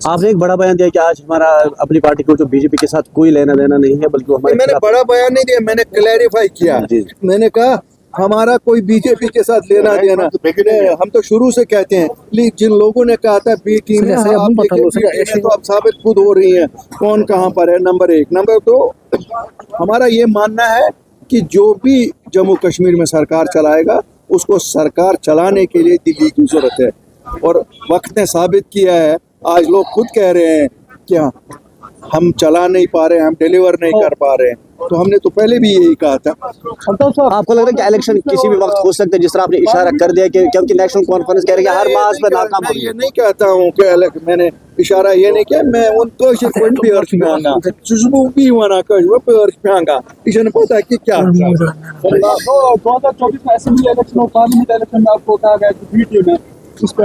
आपने एक बड़ा बयान दिया कि आज हमारा अपनी पार्टी को जो बीजेपी के साथ कोई लेना देना नहीं है, बल्कि हमारे मैंने बड़ा बयान नहीं दिया, मैंने क्लैरिफाई किया। मैंने कहा हमारा कोई बीजेपी के साथ लेना देना, हम तो शुरू से कहते हैं। जिन लोगों ने कहा था बी टीम है, तो अब साबित खुद हो रही है कौन कहाँ पर है। नंबर 1। नंबर 2, हमारा ये मानना है कि जो भी जम्मू कश्मीर में सरकार चलाएगा उसको सरकार चलाने के लिए दिल्ली की जरूरत है, और वक्त ने साबित किया है। आज लोग खुद कह रहे हैं क्या हम चला नहीं पा रहे हैं, हम डिलीवर नहीं कर पा रहे हैं, तो हमने तो पहले भी यही कहा था। आपको लग रहा है कि इलेक्शन किसी भी वक्त हो सकते हैं, जिस तरह आपने इशारा कर दिया कि क्योंकि नेशनल कॉन्फ्रेंस कह रही है हर मास में नाकाम हो गई। ये नहीं कहता हूँ कि मैंने इशारा ये नहीं किया, मैं उन भी अर्श में आना सुजबू भी वना पे अर्श में आगा इसे पता है कि क्या 2024 में असेंबली इलेक्शन और पार्लियामेंट इलेक्शन में आपको कहा गया कि बीटी में उस पर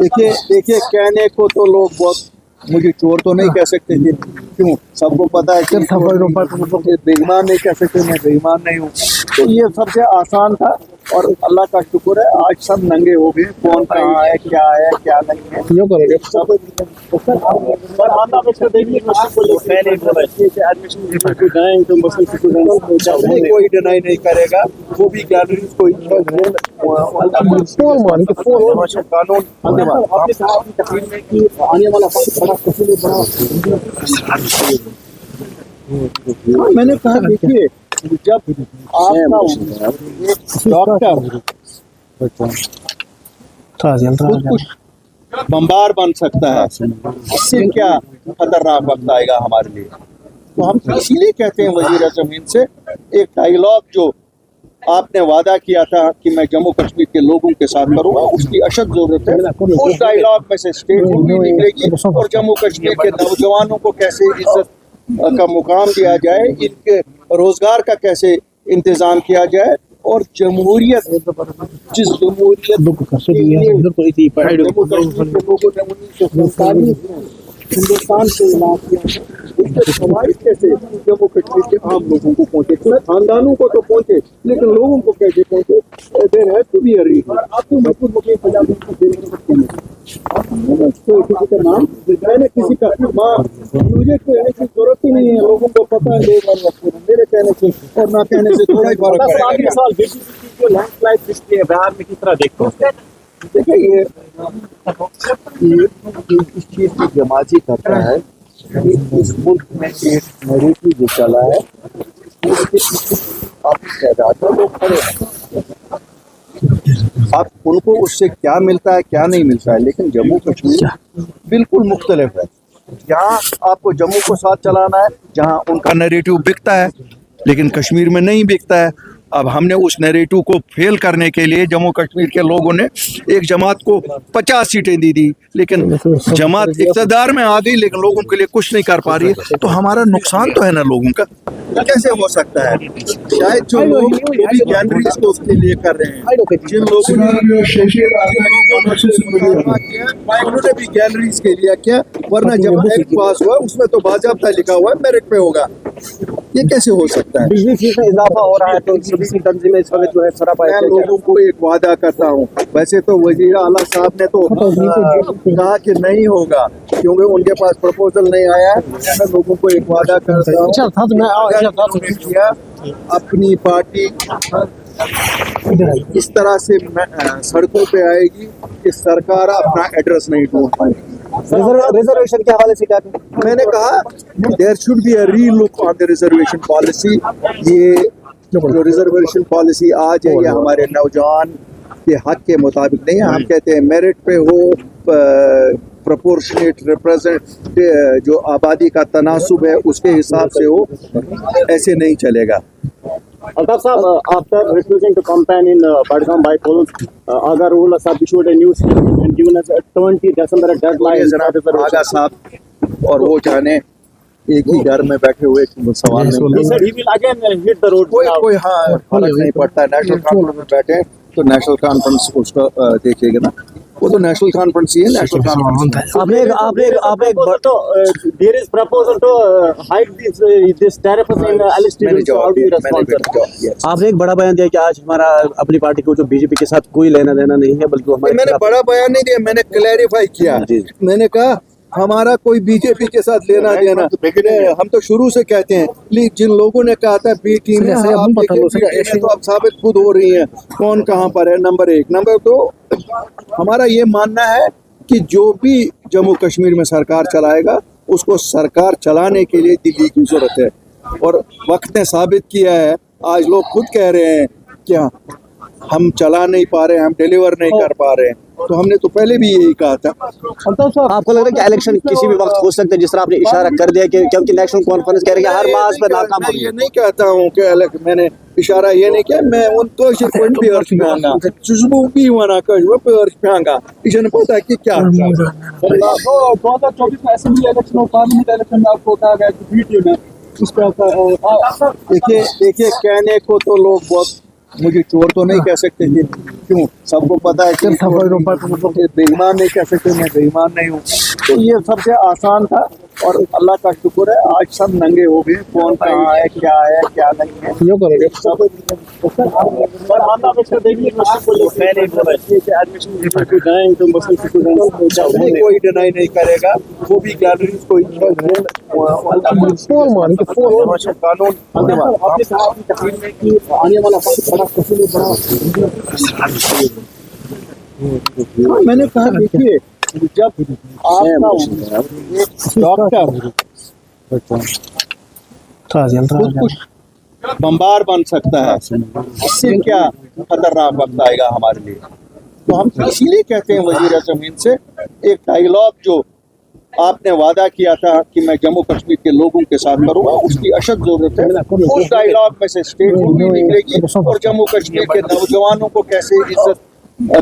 देखिए कहने को तो लोग बहुत मुझे चोर तो नहीं कह सकते थे, क्यों सबको पता है कि बेईमान नहीं कह सकते, मैं बेईमान नहीं हूँ। तो ये सबसे आसान था, और अल्लाह का शुक्र है आज सब नंगे हो गए, कौन कहाँ है क्या नहीं है। कोई डिनाई नहीं करेगा, वो भी गैलरीज को मैंने कहा देखिए जब आपका डॉक्टर कुछ बम्बार बन सकता है, इससे क्या खतरनाक वक्त आएगा हमारे लिए। तो हम इसीलिए कहते हैं वजीर ज़मीन से एक डायलॉग जो आपने वादा किया था कि मैं जम्मू कश्मीर के लोगों के साथ करूंगा, उसकी अशद जरूरत है। उस डायलॉग में से स्टेटमेंट भी निकलेगी, और जम्मू कश्मीर के नौजवानों को कैसे इज्जत का मुकाम दिया जाए, इनके रोजगार का कैसे इंतजाम किया जाए, और जमहूरियत जिस जमहूरियत हिंदुस्तान से कैसे जम्मू कश्मीर के आम लोगों को पहुंचे, खानदानों को तो पहुंचे लेकिन लोगों को कैसे पहुंचे। देर है तो भी आपको महफूज मुकीम पंजाब नाम मैंने किसी का मुझे कहने की जरूरत ही नहीं है, लोगों को पता है मेरे कहने से और ना कहने से थोड़ा ही फर्क पड़ेगा। लैंडस्लाइड रिस्क है बिहार में किस तरह देखते हो? देखिए ये इस चीज की जमाजी करता है कि इस मुल्क में एक नैरेटिव जो चला है उसके लोग खड़े हैं। अब उनको उससे क्या मिलता है क्या नहीं मिलता है, लेकिन जम्मू कश्मीर बिल्कुल मुख्तलिफ है। यहाँ आपको जम्मू को साथ चलाना है जहाँ उनका नैरेटिव बिकता है, लेकिन कश्मीर में नहीं बिकता है। अब हमने उस नैरेटिव को फेल करने के लिए जम्मू कश्मीर के लोगों ने एक जमात को 50 सीटें दी, लेकिन जमात इक़्तिदार में आ गई लेकिन लोगों के लिए कुछ नहीं कर पा रही है। तो हमारा नुकसान तो है ना लोगों का, कैसे हो सकता है? शायद जो लोग गैलरीज को उसके लिए कर रहे हैं, जिन लोगों ने उन्होंने भी गैलरीज के लिए किया, वरना जब एक्ट पास हुआ उसमें तो बाज़ाब्ता लिखा हुआ है मेरिट पे होगा। ये कैसे हो सकता है? बिजली फीस में इजाफा हो रहा है तो किसी तंजीमें इस वक्त जो है सरापा है। लोगों को एक वादा करता हूँ, वैसे तो वजीर आला साहब ने तो कहा कि नहीं होगा क्योंकि उनके पास प्रपोजल नहीं आया है। मैं लोगों को एक वादा करता हूँ किया अपनी पार्टी इस तरह से सड़कों पे आएगी कि सरकार अपना एड्रेस नहीं ढूंढ पाएगी। रिजर्वेशन के हवाले से क्या मैंने कहा there should be a relook on the reservation policy. ये जो रिजर्वेशन पॉलिसी आज है ये हमारे नौजवान के हक के मुताबिक नहीं है। हम कहते हैं मेरिट पे हो, प्रोपोर्शनेट रिप्रेजेंट जो आबादी का तनासुब है उसके हिसाब से हो, ऐसे नहीं चलेगा। Altaf sir, after refusing to campaign in Badgaon by polls, Aga Rule sir issued a news and given us a 20 December deadline. आगा साहब और वो जाने एक ही घर में बैठे हुए सवाल कोई हाँ फर्क नहीं पड़ता है। नेशनल कॉन्फ्रेंस में बैठे तो नेशनल कॉन्फ्रेंस उसका देखेगा ना। वो तो नेशनल कॉन्फ्रेंस ही है, नेशनल कॉन्फ्रेंस। आपने एक there is proposal to hike this tariff in electricity. So how do you respond, sir? आपने एक बड़ा बयान दिया कि आज हमारा अपनी पार्टी को जो बीजेपी के साथ कोई लेना देना नहीं है, बल्कि वो हमारे मैंने खिलाफ- बड़ा बयान नहीं दिया, मैंने क्लैरिफाई किया। जी। मैंने कहा हमारा कोई बीजेपी के साथ लेना देना, हम तो शुरू से कहते हैं। जिन लोगों ने कहा था बी टीम है, आप देखिए बी टीम है, तो अब साबित खुद हो रही है कौन कहाँ पर है। नंबर एक। नंबर दो, हमारा ये मानना है कि जो भी जम्मू कश्मीर में सरकार चलाएगा उसको सरकार चलाने के लिए दिल्ली की जरूरत है, और वक्त ने साबित किया है। आज लोग खुद कह रहे हैं क्या हम चला नहीं पा रहे, हम डिलीवर नहीं कर पा रहे हैं, तो हमने तो पहले भी यही कहा था। आपको लग रहा है कि इलेक्शन किसी भी वक्त हो सकते हैं, जिस तरह आपने इशारा कर दिया कि क्योंकि नेशनल कॉन्फ्रेंस कह रही है हर मास पे नाकाम हो मैं गई ये है। नहीं कहता हूँ कि मैंने इशारा ये नहीं किया, मैं उन कशर पे अर्श पेंगा सुबह भी वना कशर पे अर्श पेंगा, इसे पता है कि क्या 2024 में असेंबली इलेक्शन और पार्लियामेंट इलेक्शन में आपको कहा गया कि बी टीम है, उस पर देखिए कहने को तो लोग बहुत, मुझे चोर तो नहीं कह सकते थे, क्यों सबको पता है कि बेईमान नहीं कह सकते, मैं बेईमान नहीं हूँ। तो ये सबसे आसान था, और अल्लाह का शुक्र है आज सब नंगे हो गए, कौन कहाँ है क्या नहीं है। सब कोई डिनाई नहीं करेगा, वो भी गैलरीज को आने वाला मैंने कहा देखिए, जब आपका एक डॉक्टर खुद कुछ बम्बार बन सकता है, इससे क्या खतरनाक वक्त आएगा हमारे लिए। तो हम इसीलिए कहते हैं वजीर ज़मीन से एक डायलॉग जो आपने वादा किया था कि मैं जम्मू कश्मीर के लोगों के साथ करूंगा, उसकी अशद जरूरत है। उस डायलॉग में से स्टेट भी निकलेगी, और जम्मू कश्मीर के नौजवानों को कैसे इज्जत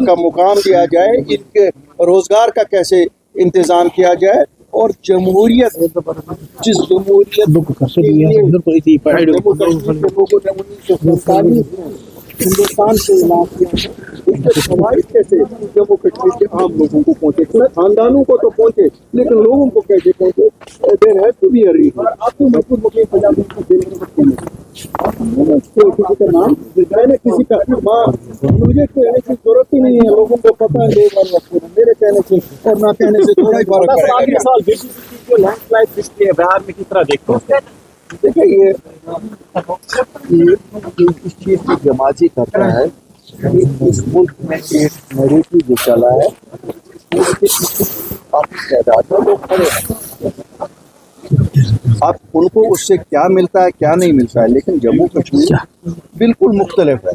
का मुकाम दिया जाए, इनके रोजगार का कैसे इंतजाम किया जाए, और जमहूरियत जिस जमहूरियत जम्मू कश्मीर के लोगों ने 1947 में हिंदुस्तान को इलाज किया, उसके फवाइद कैसे जम्मू कश्मीर के आम लोगों को पहुंचे, खानदानों को तो पहुंचे, लेकिन लोगों को कैसे पहुंचे। देर है तो भी आपको मजबूत मुख्य पंजाब को देने किसी का नाम मैंने किसी का माँ, मुझे कहने की जरूरत ही नहीं है, लोगों को पता है मेरे कहने से और ना कहने से थोड़ा ही फर्क पड़ेगा। साल बीजेपी लैंडस्लाइड पिछले बिहार में किस तरह देखते हैं? देखिए ये इस चीज की जमाजी करता है कि इस मुल्क में एक नैरेटिव जो चला है, उसके पीछे काफी तादाद में लोग खड़े हैं। अब उनको उससे क्या मिलता है क्या नहीं मिलता है, लेकिन जम्मू कश्मीर बिल्कुल मुख्तलिफ है।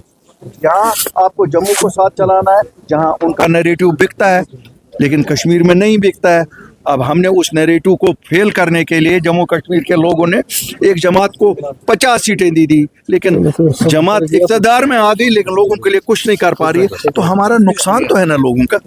जहाँ आपको जम्मू को साथ चलाना है, जहाँ उनका नैरेटिव बिकता है, लेकिन कश्मीर में नहीं बिकता है। अब हमने उस नैरेटिव को फेल करने के लिए जम्मू कश्मीर के लोगों ने एक जमात को 50 सीटें दी थी, लेकिन जमात इक़्तिदार में आ गई, लेकिन लोगों के लिए कुछ नहीं कर पा रही है। तो हमारा नुकसान तो है ना लोगों का।